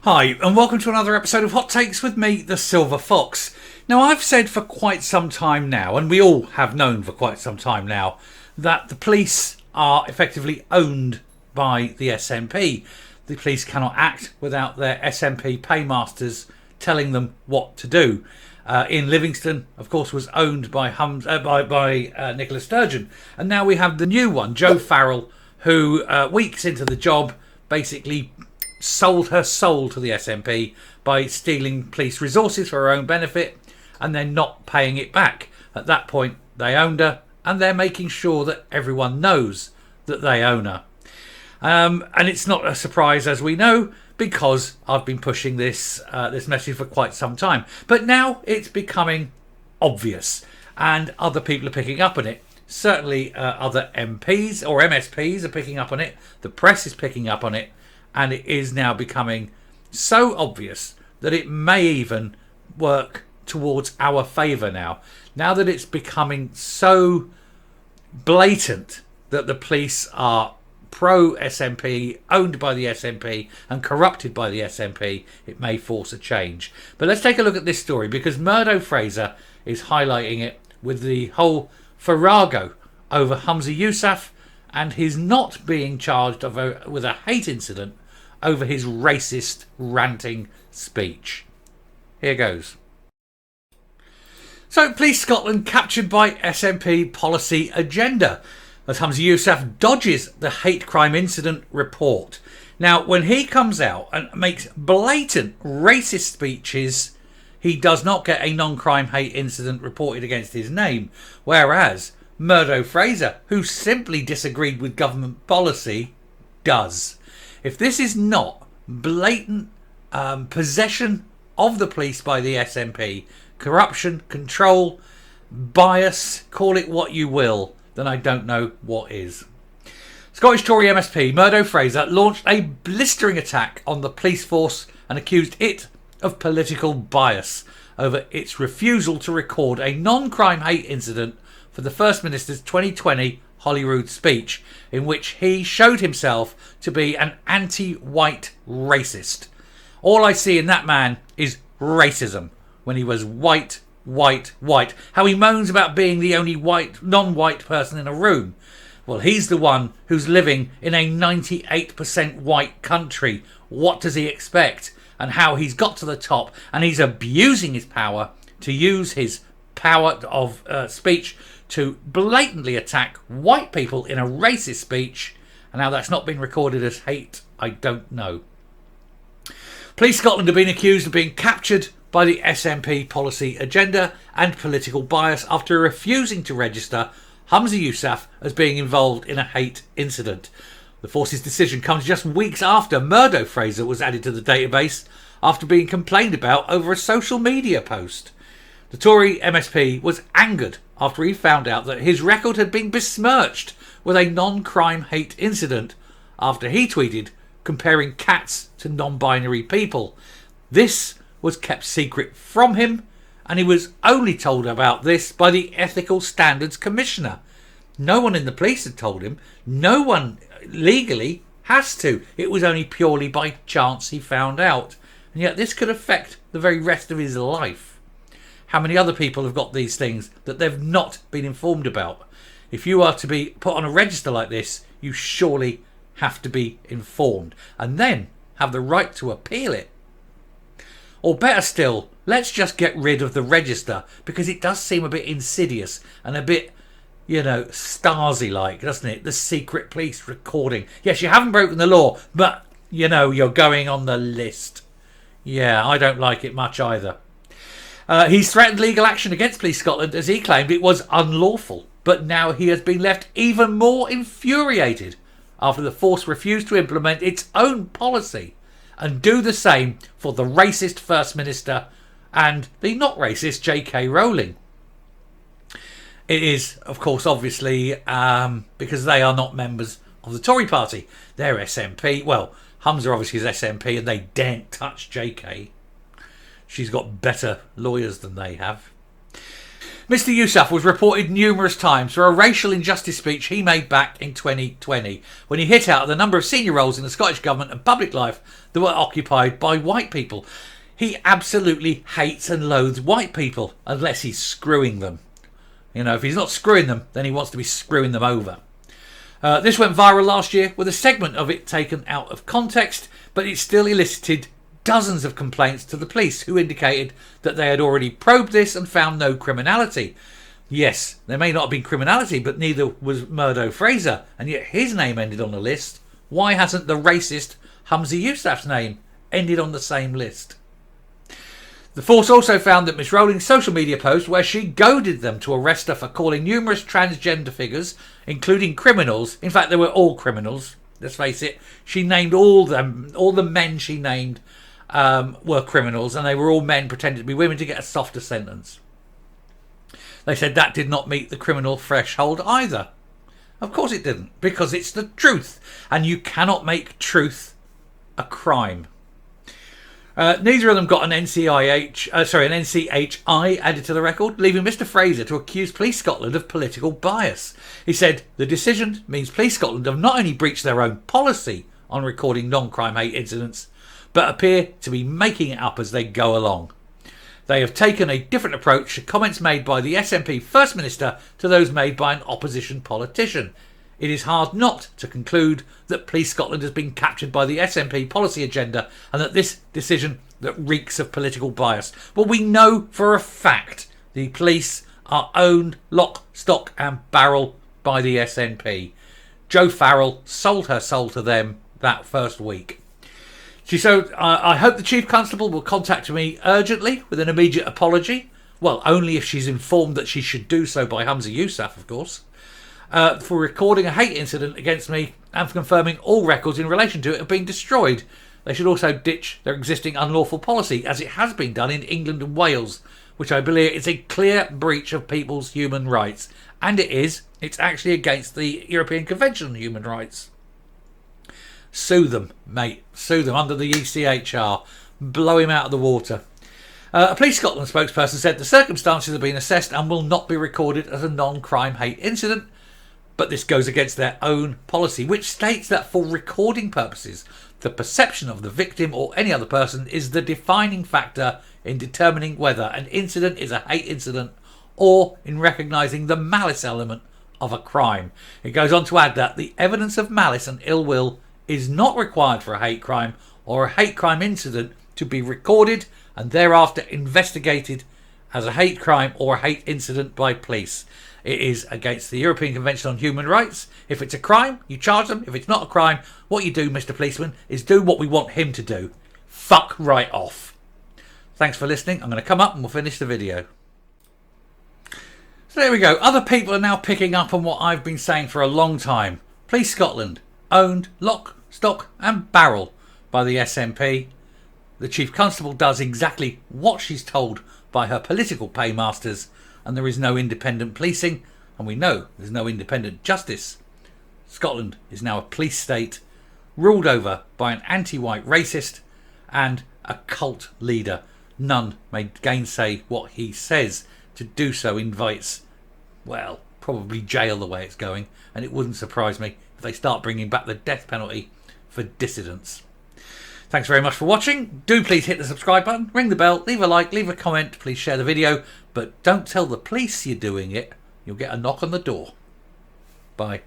Hi, and welcome to another episode of Hot Takes with me, the Silver Fox. Now, I've said for quite some time now, and we all have known for quite some time now, that the police are effectively owned by the SNP. The police cannot act without their SNP paymasters telling them what to do. In Livingston, of course, was owned by Nicola Sturgeon, and now we have the new one, Joe Farrell, who weeks into the job basically sold her soul to the SNP by stealing police resources for her own benefit and then not paying it back. At that point, they owned her, and they're making sure that everyone knows that they own her. And it's not a surprise, as we know, because I've been pushing this message for quite some time. But now it's becoming obvious, and other people are picking up on it. Certainly other MPs or MSPs are picking up on it. The press is picking up on it. And it is now becoming so obvious that it may even work towards our favour now. Now that it's becoming so blatant that the police are pro-SNP, owned by the SNP and corrupted by the SNP, it may force a change. But let's take a look at this story, because Murdo Fraser is highlighting it with the whole farrago over Humza Yousaf and his not being charged with a hate incident over his racist ranting speech. Here goes. So, Police Scotland captured by SNP policy agenda as Humza Yousaf dodges the hate crime incident report. Now, when he comes out and makes blatant racist speeches, he does not get a non-crime hate incident reported against his name, whereas Murdo Fraser, who simply disagreed with government policy, does. If this is not blatant possession of the police by the SNP, corruption, control, bias, call it what you will, then I don't know what is. Scottish Tory MSP Murdo Fraser launched a blistering attack on the police force and accused it of political bias over its refusal to record a non-crime hate incident for the First Minister's 2020 Holyrood speech, in which he showed himself to be an anti-white racist. All I see in that man is racism, when he was white. How he moans about being the only non-white person in a room. Well, he's the one who's living in a 98% white country. What does he expect? And how he's got to the top, and he's abusing his power to use his power of speech to blatantly attack white people in a racist speech, and how that's not been recorded as hate, I don't know. Police Scotland have been accused of being captured by the SNP policy agenda and political bias after refusing to register Humza Yousaf as being involved in a hate incident. The force's decision comes just weeks after Murdo Fraser was added to the database after being complained about over a social media post. The Tory MSP was angered after he found out that his record had been besmirched with a non-crime hate incident after he tweeted comparing cats to non-binary people. This was kept secret from him, and he was only told about this by the Ethical Standards Commissioner. No one in the police had told him. No one legally has to. It was only purely by chance he found out. And yet this could affect the very rest of his life. How many other people have got these things that they've not been informed about? If you are to be put on a register like this, you surely have to be informed and then have the right to appeal it. Or better still, let's just get rid of the register, because it does seem a bit insidious and a bit, Stasi-like, doesn't it? The secret police recording. Yes, you haven't broken the law, but, you're going on the list. Yeah, I don't like it much either. He's threatened legal action against Police Scotland as he claimed it was unlawful, but now he has been left even more infuriated after the force refused to implement its own policy and do the same for the racist First Minister and the not racist J.K. Rowling. It is, of course, obviously, because they are not members of the Tory party. They're SNP. Well, Humza obviously is SNP, and they daren't touch J.K. She's got better lawyers than they have. Mr. Yousaf was reported numerous times for a racial injustice speech he made back in 2020 when he hit out at the number of senior roles in the Scottish Government and public life that were occupied by white people. He absolutely hates and loathes white people unless he's screwing them. You know, if he's not screwing them, then he wants to be screwing them over. This went viral last year with a segment of it taken out of context, but it still elicited dozens of complaints to the police who indicated that they had already probed this and found no criminality. Yes, there may not have been criminality, but neither was Murdo Fraser, and yet his name ended on the list. Why hasn't the racist Humza Yousaf's name ended on the same list? The force also found that Miss Rowling's social media post, where she goaded them to arrest her for calling numerous transgender figures, including criminals, in fact they were all criminals, let's face it, she named all the men she named were criminals, and they were all men pretending to be women to get a softer sentence. They said that did not meet the criminal threshold either. Of course it didn't, because it's the truth, and you cannot make truth a crime. Neither of them got an NCHI added to the record, leaving Mr. Fraser to accuse Police Scotland of political bias. He said the decision means Police Scotland have not only breached their own policy on recording non-crime hate incidents, but appear to be making it up as they go along. They have taken a different approach to comments made by the SNP First Minister to those made by an opposition politician. It is hard not to conclude that Police Scotland has been captured by the SNP policy agenda and that this decision that reeks of political bias. But we know for a fact the police are owned lock, stock and barrel by the SNP. Joe Farrell sold her soul to them that first week. She said, I hope the Chief Constable will contact me urgently with an immediate apology. Well, only if she's informed that she should do so by Humza Yousaf, of course. For recording a hate incident against me and for confirming all records in relation to it have been destroyed. They should also ditch their existing unlawful policy, as it has been done in England and Wales, which I believe is a clear breach of people's human rights. And it's actually against the European Convention on Human Rights. Sue them, mate. Sue them under the ECHR. Blow him out of the water. A Police Scotland spokesperson said the circumstances have been assessed and will not be recorded as a non-crime hate incident. But this goes against their own policy, which states that for recording purposes, the perception of the victim or any other person is the defining factor in determining whether an incident is a hate incident or in recognising the malice element of a crime. It goes on to add that the evidence of malice and ill will is not required for a hate crime or a hate crime incident to be recorded and thereafter investigated as a hate crime or a hate incident by police. It is against the European Convention on Human Rights. If it's a crime, you charge them. If it's not a crime, what you do, Mr. Policeman, is do what we want him to do. Fuck right off. Thanks for listening. I'm going to come up and we'll finish the video. So there we go. Other people are now picking up on what I've been saying for a long time. Police Scotland, owned lock, stock and barrel by the SNP. The Chief Constable does exactly what she's told by her political paymasters, and there is no independent policing, and we know there's no independent justice. Scotland is now a police state ruled over by an anti-white racist and a cult leader. None may gainsay what he says. To do so invites, well, probably jail the way it's going, and it wouldn't surprise me if they start bringing back the death penalty for dissidents. Thanks very much for watching. Do please hit the subscribe button, ring the bell, leave a like, leave a comment, please share the video, but don't tell the police you're doing it. You'll get a knock on the door. Bye.